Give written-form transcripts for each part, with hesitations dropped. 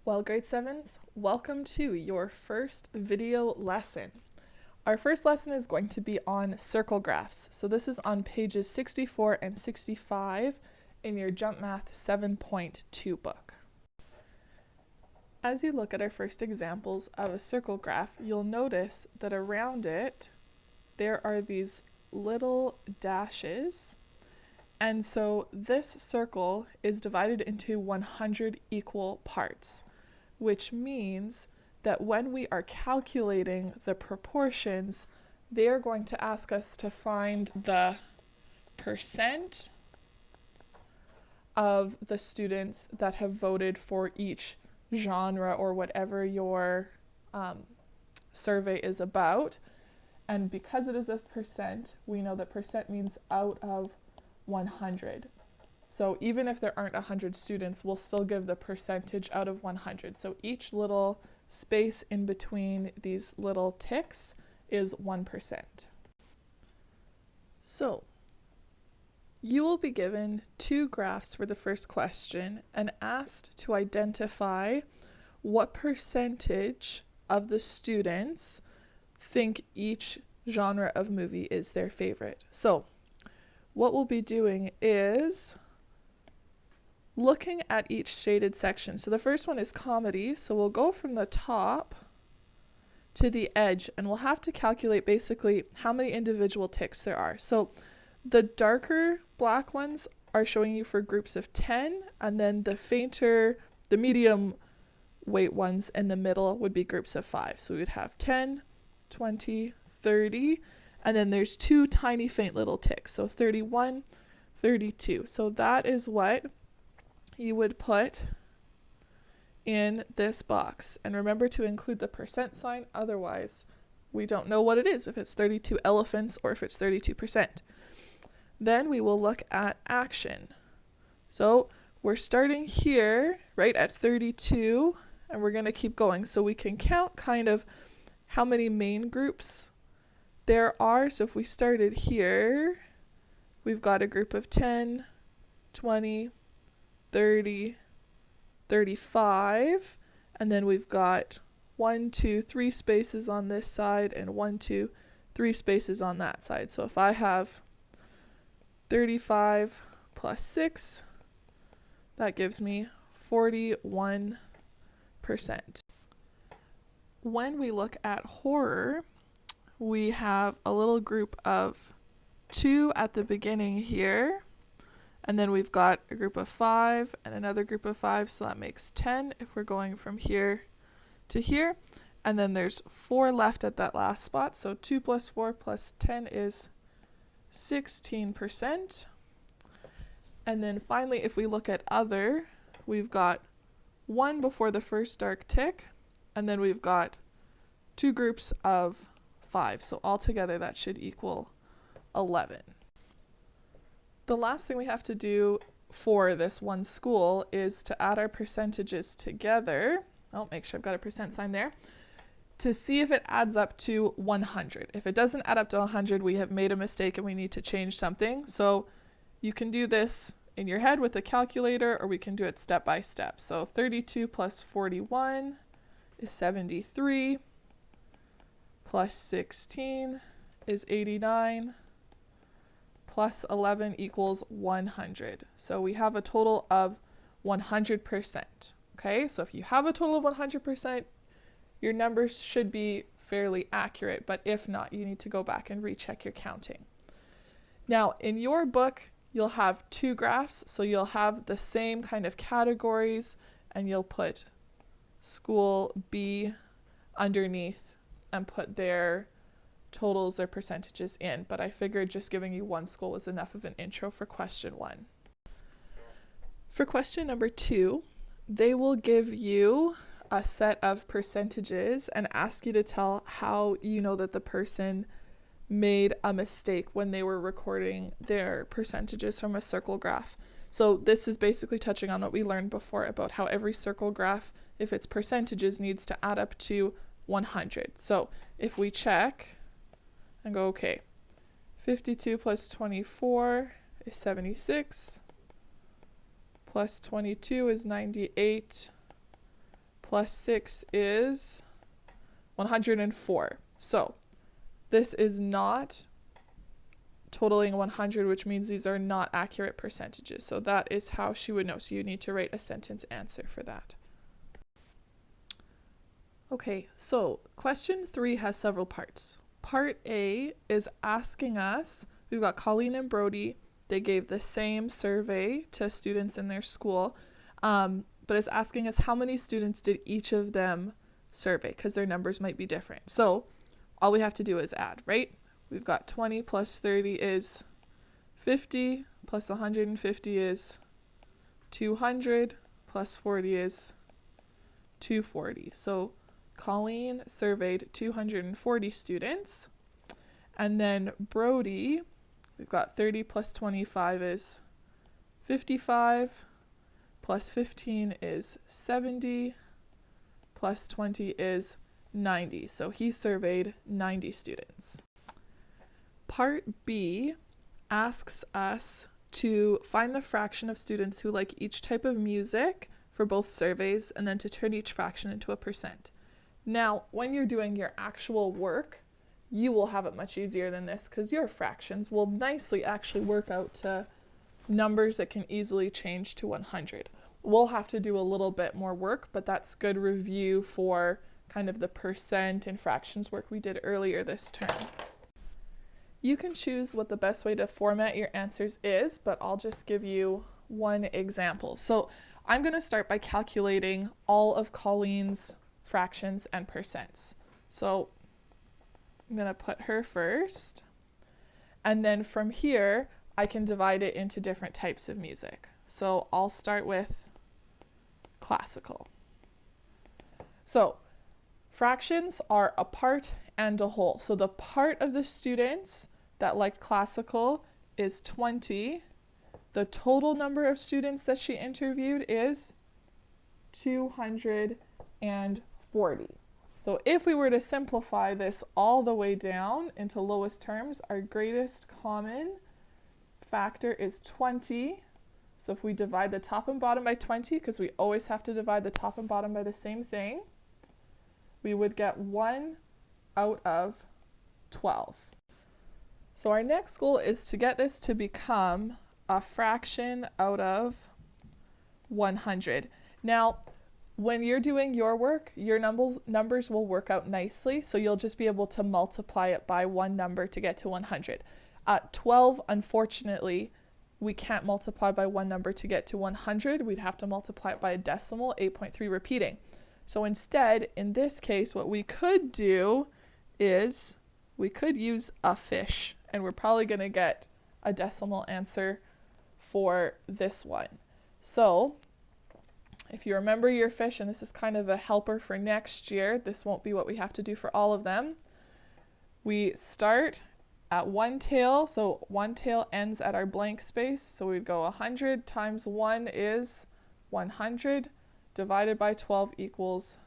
Well, grade 7s, welcome to your first video lesson. Our first lesson is going to be on circle graphs. So this is on pages 64 and 65 in your Jump Math 7.2 book. As you look at our first examples of a circle graph, you'll notice that around it there are these little dashes. And so this circle is divided into 100 equal parts, which means that when we are calculating the proportions, they are going to ask us to find the percent of the students that have voted for each genre or whatever your survey is about. And because it is a percent, we know that percent means out of 100. So even if there aren't 100 students, we'll still give the percentage out of 100. So each little space in between these little ticks is 1%. So you will be given two graphs for the first question and asked to identify what percentage of the students think each genre of movie is their favorite. So what we'll be doing is looking at each shaded section. So the first one is comedy. So we'll go from the top to the edge and we'll have to calculate basically how many individual ticks there are. So the darker black ones are showing you for groups of 10, and then the medium weight ones in the middle would be groups of 5. So we would have 10, 20, 30, and then there's two tiny faint little ticks. So 31, 32. So that is what you would put in this box. And remember to include the percent sign, otherwise we don't know what it is, if it's 32 elephants or if it's 32%. Then we will look at action. So we're starting here right at 32 and we're going to keep going so we can count kind of how many main groups there are. So if we started here, we've got a group of 10, 20, 30, 35, and then we've got 1, 2, 3 spaces on this side and 1, 2, 3 spaces on that side. So if I have 35 plus 6, that gives me 41%. When we look at horror, we have a little group of 2 at the beginning here. And then we've got a group of 5 and another group of 5, so that makes 10 if we're going from here to here. And then there's 4 left at that last spot, so 2 plus 4 plus 10 is 16%. And then finally, if we look at other, we've got 1 before the first dark tick, and then we've got 2 groups of 5. So altogether that should equal 11. The last thing we have to do for this one school is to add our percentages together. I'll make sure I've got a percent sign there, to see if it adds up to 100. If it doesn't add up to 100, we have made a mistake and we need to change something. So you can do this in your head with a calculator, or we can do it step by step. So 32 plus 41 is 73, plus 16 is 89, plus 11 equals 100. So we have a total of 100%. Okay, so if you have a total of 100%, your numbers should be fairly accurate, but if not, you need to go back and recheck your counting. Now, in your book, you'll have 2 graphs, so you'll have the same kind of categories, and you'll put school B underneath and put their totals, their percentages in, but I figured just giving you one school was enough of an intro for question 1. For question number 2, they will give you a set of percentages and ask you to tell how you know that the person made a mistake when they were recording their percentages from a circle graph. So this is basically touching on what we learned before about how every circle graph, if its percentages, needs to add up to 100. So if we check and go, okay, 52 plus 24 is 76, plus 22 is 98, plus 6 is 104. So this is not totaling 100, which means these are not accurate percentages. So that is how she would know. So you need to write a sentence answer for that. Okay, so question 3 has several parts. Part A is asking us, we've got Colleen and Brody, they gave the same survey to students in their school, but it's asking us how many students did each of them survey, because their numbers might be different. So all we have to do is add, right? We've got 20 plus 30 is 50, plus 150 is 200, plus 40 is 240. So Colleen surveyed 240 students. And then Brody, we've got 30 plus 25 is 55, plus 15 is 70, plus 20 is 90. So he surveyed 90 students. Part B asks us to find the fraction of students who like each type of music for both surveys, and then to turn each fraction into a percent. Now, when you're doing your actual work, you will have it much easier than this, because your fractions will nicely actually work out to numbers that can easily change to 100. We'll have to do a little bit more work, but that's good review for kind of the percent and fractions work we did earlier this term. You can choose what the best way to format your answers is, but I'll just give you one example. So I'm going to start by calculating all of Colleen's fractions and percents. So I'm going to put her first, and then from here I can divide it into different types of music. So I'll start with classical. So fractions are a part and a whole. So the part of the students that liked classical is 20. The total number of students that she interviewed is 240. So if we were to simplify this all the way down into lowest terms, our greatest common factor is 20. So if we divide the top and bottom by 20, because we always have to divide the top and bottom by the same thing, we would get 1 out of 12. So our next goal is to get this to become a fraction out of 100. Now, when you're doing your work, your numbers will work out nicely, so you'll just be able to multiply it by one number to get to 100. 12, unfortunately, we can't multiply by one number to get to 100. We'd have to multiply it by a decimal, 8.3 repeating. So instead, in this case, what we could do is we could use a fish, and we're probably going to get a decimal answer for this one. So if you remember your fish, and this is kind of a helper for next year, this won't be what we have to do for all of them. We start at one tail, so one tail ends at our blank space, so we'd go 100 times 1 is 100, divided by 12 equals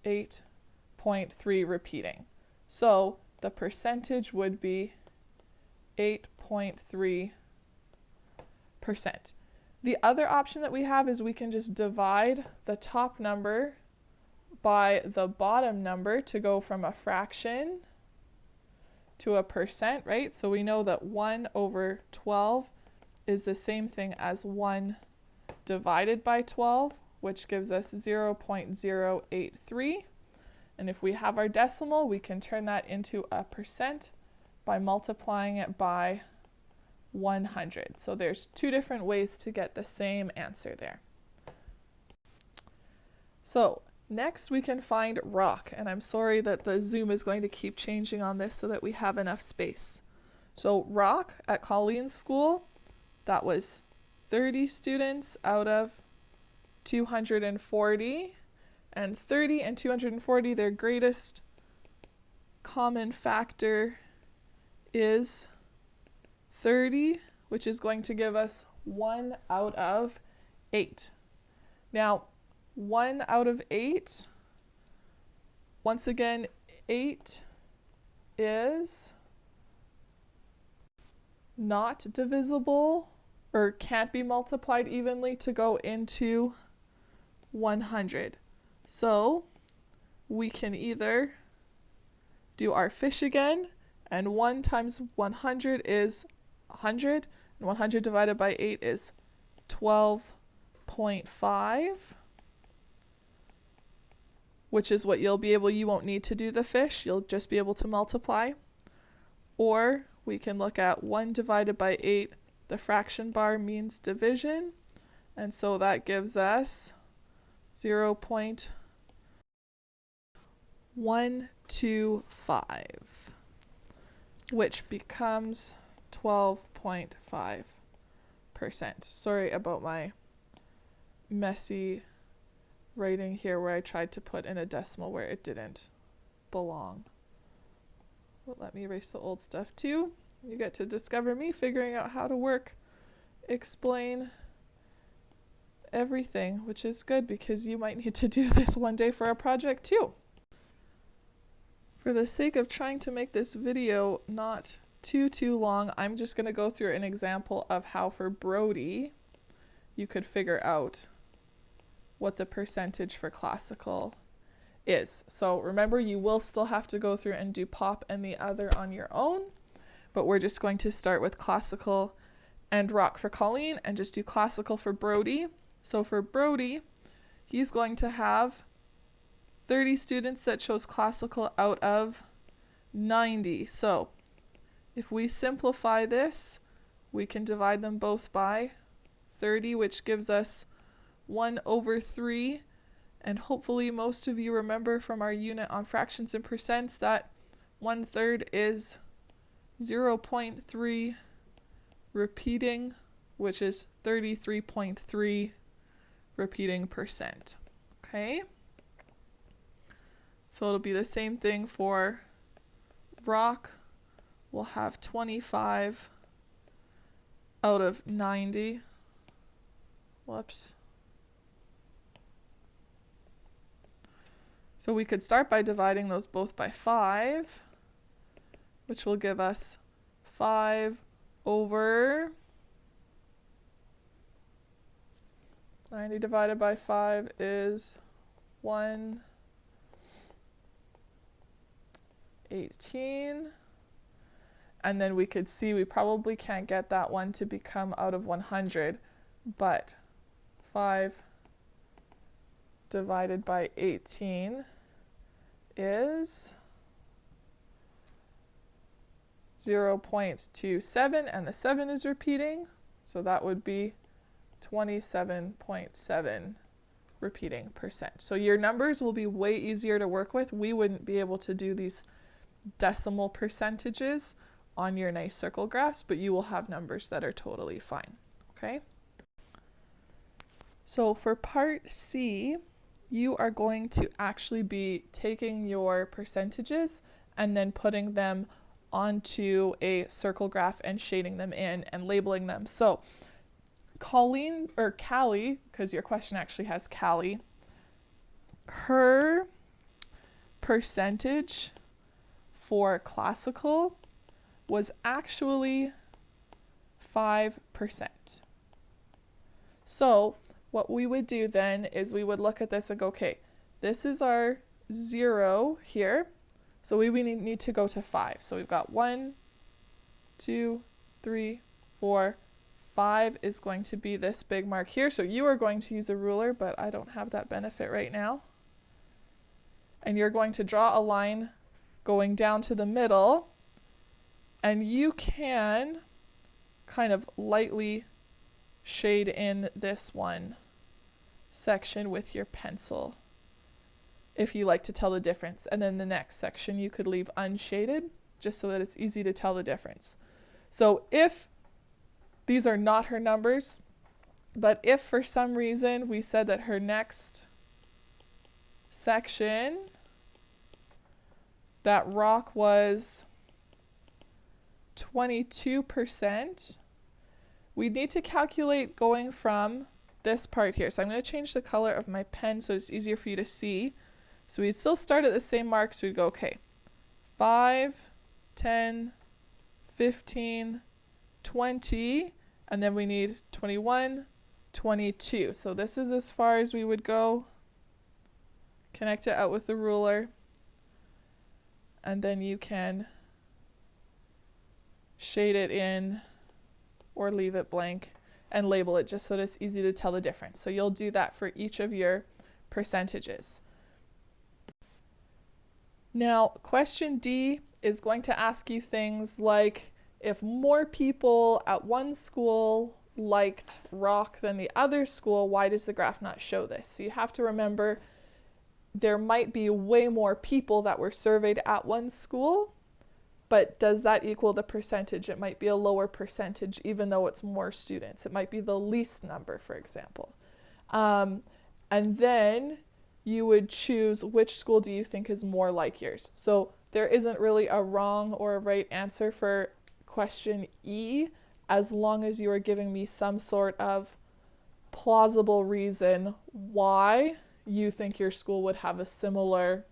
8.3 repeating. So the percentage would be 8.3%. The other option that we have is we can just divide the top number by the bottom number to go from a fraction to a percent, right? So we know that 1 over 12 is the same thing as 1 divided by 12, which gives us 0.083. And if we have our decimal, we can turn that into a percent by multiplying it by 100. So there's two different ways to get the same answer there. So next we can find rock, and I'm sorry that the zoom is going to keep changing on this so that we have enough space. So rock at Colleen's school, that was 30 students out of 240, and 30 and 240, their greatest common factor is 30, which is going to give us 1 out of 8. Now, 1 out of 8, once again, 8 is not divisible or can't be multiplied evenly to go into 100. So we can either do our fish again, and 1 times 100 is 100, and 100 divided by 8 is 12.5, which is what you won't need to do the fish, you'll just be able to multiply. Or we can look at 1 divided by 8, the fraction bar means division, and so that gives us 0.125, which becomes 12.5%. Sorry about my messy writing here where I tried to put in a decimal where it didn't belong. Well, let me erase the old stuff too. You get to discover me figuring out how to explain everything, which is good because you might need to do this one day for a project too. For the sake of trying to make this video not too long, I'm just going to go through an example of how for Brody you could figure out what the percentage for classical is. So remember, you will still have to go through and do pop and the other on your own, but we're just going to start with classical and rock for Colleen and just do classical for Brody. So for Brody, he's going to have 30 students that chose classical out of 90. So if we simplify this, we can divide them both by 30, which gives us 1/3. And hopefully most of you remember from our unit on fractions and percents that 1/3 is 0.3 repeating, which is 33.3 repeating percent. Okay? So it'll be the same thing for rock. We'll have 25 out of 90. Whoops. So we could start by dividing those both by 5, which will give us 5 over 90 divided by 5 is 118. And then we could see we probably can't get that one to become out of 100, but 5 divided by 18 is 0.27, and the 7 is repeating, so that would be 27.7 repeating percent. So your numbers will be way easier to work with. We wouldn't be able to do these decimal percentages on your nice circle graphs, but you will have numbers that are totally fine. Okay? So for part C, you are going to actually be taking your percentages and then putting them onto a circle graph and shading them in and labeling them. So Colleen, or Callie, because your question actually has Callie, her percentage for classical was actually 5%. So what we would do then is we would look at this and go, okay, this is our 0 here, so we need to go to 5. So we've got 1, 2, 3, 4, 5 is going to be this big mark here. So you are going to use a ruler, but I don't have that benefit right now. And you're going to draw a line going down to the middle, and you can kind of lightly shade in this one section with your pencil if you like to tell the difference. And then the next section you could leave unshaded just so that it's easy to tell the difference. So if these are not her numbers, but if for some reason we said that her next section, that rock was 22%, we need to calculate going from this part here. So I'm going to change the color of my pen so it's easier for you to see. So we'd still start at the same mark, so we'd go, okay, 5, 10, 15, 20, and then we need 21, 22. So this is as far as we would go connect it out with the ruler, and then you can shade it in or leave it blank and label it just so that it's easy to tell the difference. So you'll do that for each of your percentages. Now, question D is going to ask you things like, if more people at one school liked rock than the other school, why does the graph not show this? So you have to remember there might be way more people that were surveyed at one school, but does that equal the percentage? It might be a lower percentage even though it's more students. It might be the least number, for example. And then you would choose which school do you think is more like yours. So there isn't really a wrong or a right answer for question E, as long as you are giving me some sort of plausible reason why you think your school would have a similar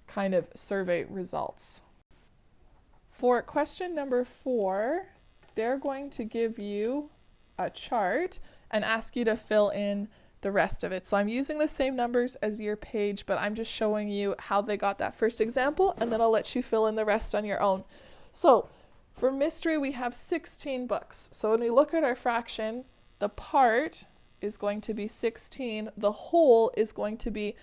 kind of survey results. For question number 4, they're going to give you a chart and ask you to fill in the rest of it. So I'm using the same numbers as your page, but I'm just showing you how they got that first example, and then I'll let you fill in the rest on your own. So for mystery, we have 16 books. So when we look at our fraction, the part is going to be 16. The whole is going to be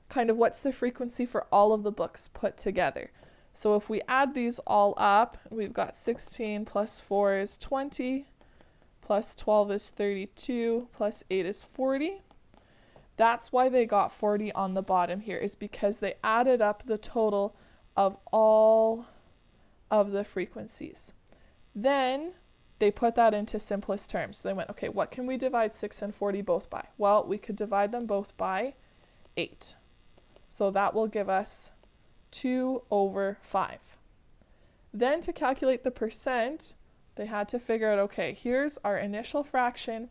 kind of what's the frequency for all of the books put together. So if we add these all up, we've got 16 plus 4 is 20, plus 12 is 32, plus 8 is 40. That's why they got 40 on the bottom here, is because they added up the total of all of the frequencies. Then they put that into simplest terms. They went, okay, what can we divide 6 and 40 both by? Well, we could divide them both by 8. So that will give us 2/5. Then to calculate the percent, they had to figure out, okay, here's our initial fraction.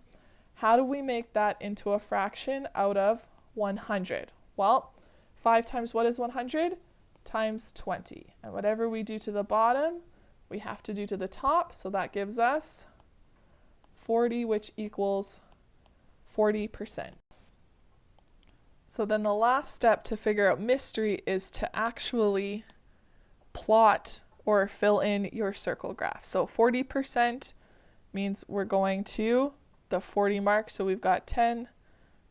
How do we make that into a fraction out of 100? Well, 5 times what is 100? Times 20. And whatever we do to the bottom, we have to do to the top. So that gives us 40, which equals 40%. So then the last step to figure out mystery is to actually plot or fill in your circle graph. So 40% means we're going to the 40 mark. So we've got 10,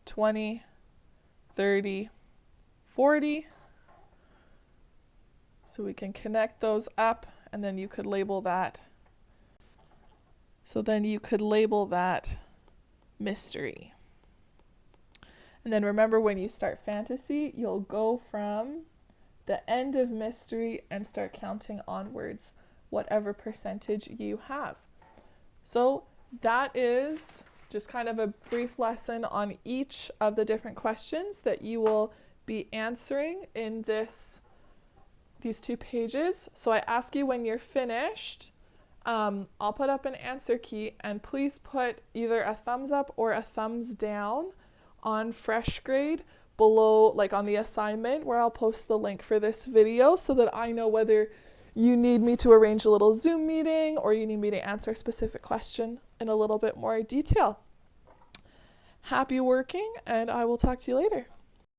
20, 30, 40. So we can connect those up, and then you could label that. So then you could label that mystery. And then remember, when you start fantasy, you'll go from the end of mystery and start counting onwards, whatever percentage you have. So that is just kind of a brief lesson on each of the different questions that you will be answering in these 2 pages. So I ask you, when you're finished, I'll put up an answer key, and please put either a thumbs up or a thumbs down on FreshGrade below, like on the assignment where I'll post the link for this video, so that I know whether you need me to arrange a little Zoom meeting or you need me to answer a specific question in a little bit more detail. Happy working, and I will talk to you later.